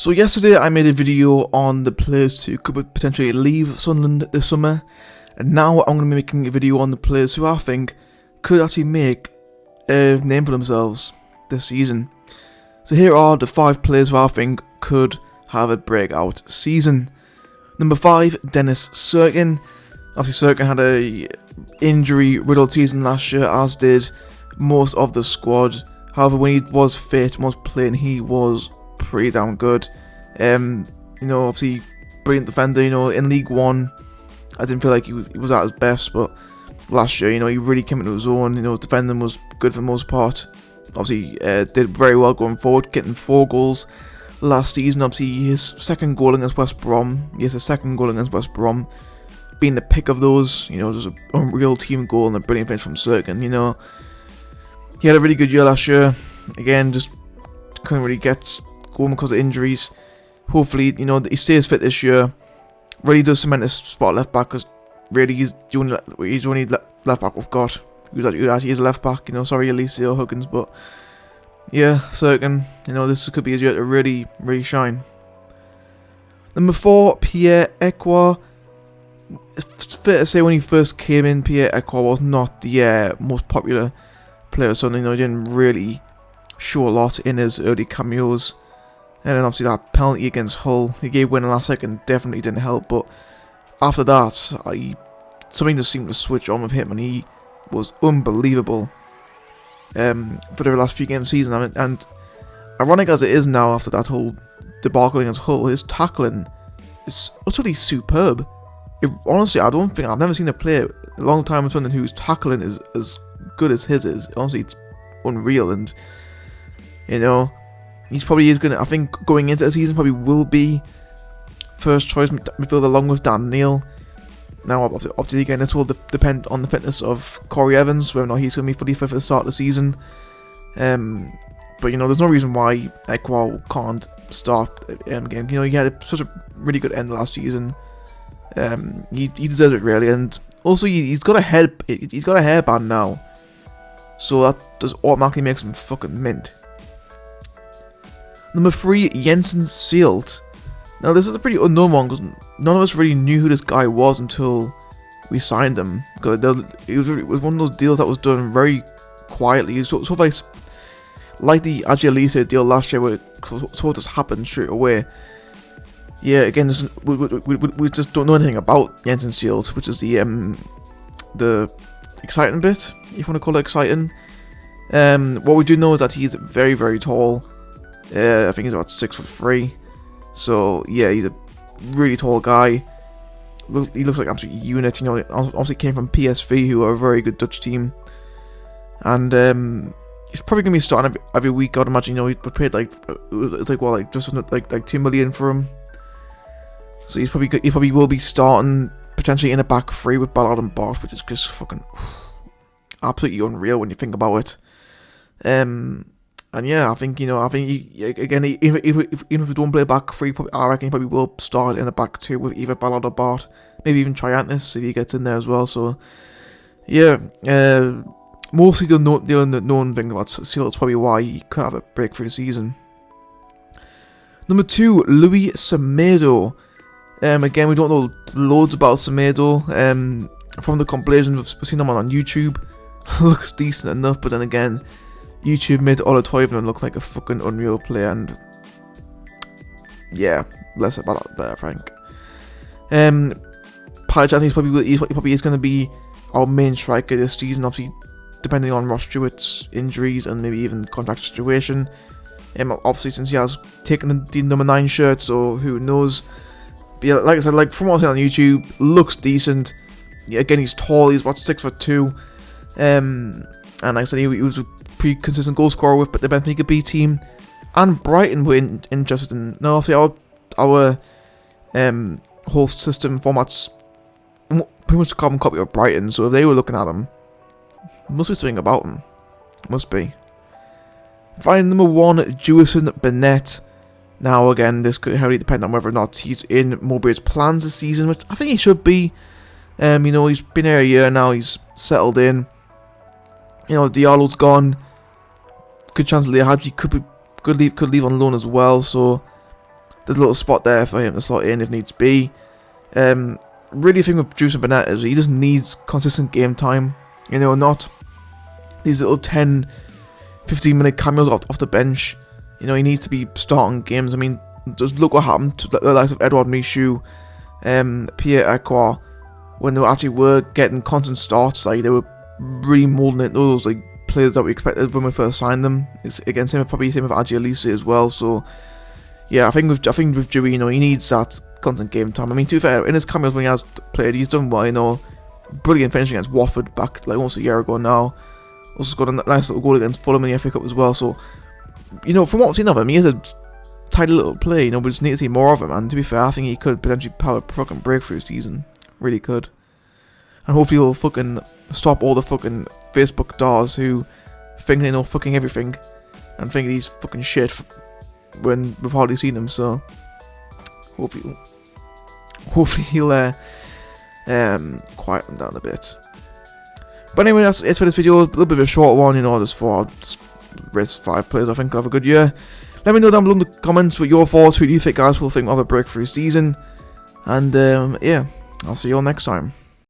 So yesterday I made a video on the players who could potentially leave Sunderland this summer, and now I'm going to be making a video on the players who I think could actually make a name for themselves this season. So here are the 5 players who I think could have a breakout season. Number 5, Dennis Serkin. Obviously Serkin had a injury-riddled season last year, as did most of the squad. However, when he was fit, was playing, he was pretty damn good. Obviously brilliant defender. In League One, I didn't feel like he was at his best, but last year, he really came into his own. Defending was good for the most part. Obviously, did very well going forward, getting 4 goals last season. Obviously, his second goal against West Brom. Yes, his second goal against West Brom, being the pick of those. Just an unreal team goal and a brilliant finish from Serkin. He had a really good year last year. Again, just couldn't really get going because of injuries. Hopefully, he stays fit this year. Really does cement his spot left back, because really he's the only left back we've got. Who actually is a left back. Sorry, Elise or Huggins, but yeah, Serkin. This could be his year to really, really shine. Number 4, Pierre. It's fair to say when he first came in, Pierre was not the most popular player, so he didn't really show a lot in his early cameos. And then obviously that penalty against Hull, he gave win in the last second, definitely didn't help. But after that, something just seemed to switch on with him, and he was unbelievable for the last few games of the season. And ironic as it is now, after that whole debacle against Hull, his tackling is utterly superb. Honestly, I've never seen a player a long time in Sunderland whose tackling is as good as his is. Honestly, it's unreal. And he's probably I think going into the season probably will be first choice midfielder along with Dan Neil. Now, obviously, again, this will depend on the fitness of Corey Evans, whether or not he's going to be fully fit for the start of the season. But there's no reason why Ecuele can't start again. He had such a really good end last season. He deserves it really, and also he's got a hairband now, so that just automatically makes him fucking mint. Number 3, Jensen sealed. Now this is a pretty unknown one, because none of us really knew who this guy was until we signed him. Because it was one of those deals that was done very quietly. It was sort of like the Ecuele deal last year, where it sort of just happened straight away. Yeah, again, we just don't know anything about Jensen sealed, which is the exciting bit, if you want to call it exciting. What we do know is that he's very, very tall. I think he's about 6'3". So yeah, he's a really tall guy. He looks like an absolute unit. Obviously came from PSV, who are a very good Dutch team, and he's probably gonna be starting every week. I'd imagine. We paid just 2 million for him. So he probably will be starting potentially in a back 3 with Ballard and Bart, which is just fucking absolutely unreal when you think about it. And yeah, I think again, even if we don't play back 3, I reckon he probably will start in the back 2 with either Ballard or Bart, maybe even Triantis if he gets in there as well. So yeah, mostly the unknown thing about Seal is probably why he could have a breakthrough season. Number 2, Louis Samedo. Again, we don't know loads about Samedo. From the compilations we've seen him on YouTube, looks decent enough, but then again, YouTube made Ola Toivonen look like a fucking unreal player, and yeah, less about that better, Frank. He probably is going to be our main striker this season, obviously depending on Ross Stewart's injuries and maybe even contract situation. Obviously, since he has taken the number 9 shirt, so who knows. But yeah, like I said, from what I've seen on YouTube, looks decent. Yeah, again, he's tall. He's about 6'2". And like I said, he was a pretty consistent goal scorer with the Benfica B team, and Brighton were interested in. Now, obviously, our whole system format's pretty much a carbon copy of Brighton. So if they were looking at him, must be something about him. Must be. Finally, number 1, Jewison Burnett. Now, again, this could heavily depend on whether or not he's in Mowbray's plans this season, which I think he should be. He's been here a year now, he's settled in. Diallo's gone. Good chance Leah Hadji could leave on loan as well, so there's a little spot there for him to slot in if needs be. Really think with Juice and Burnett is he just needs consistent game time. You know, not these little 10, 15-minute cameos off the bench. You know, he needs to be starting games. I mean, just look what happened to the likes of Edouard Michou, Pierre, Ecuele, when they actually were getting constant starts. Like, they were really moulding it. Those like players that we expected when we first signed them. It's again same with Agialise as well. So yeah, I think with Dewey, you know, he needs that constant game time. I mean, to be fair, in his cameos when he has played, he's done well. You know, brilliant finishing against Watford back like almost a year ago now. Also scored a nice little goal against Fulham in the FA Cup as well. So, you know, from what I've seen of him, he is a tidy little play. You know, we just need to see more of him. And to be fair, I think he could potentially have a fucking breakthrough season. Really could. And hopefully he'll fucking stop all the fucking Facebook stars who think they know fucking everything and think he's fucking shit when we've hardly seen him. So hopefully he'll quiet them down a bit. But anyway, that's it for this video. A little bit of a short one, you know, just for just risk 5 players I think will have a good year. Let me know down below in the comments what your thoughts. Who do you think guys will think of a breakthrough season? And yeah, I'll see you all next time.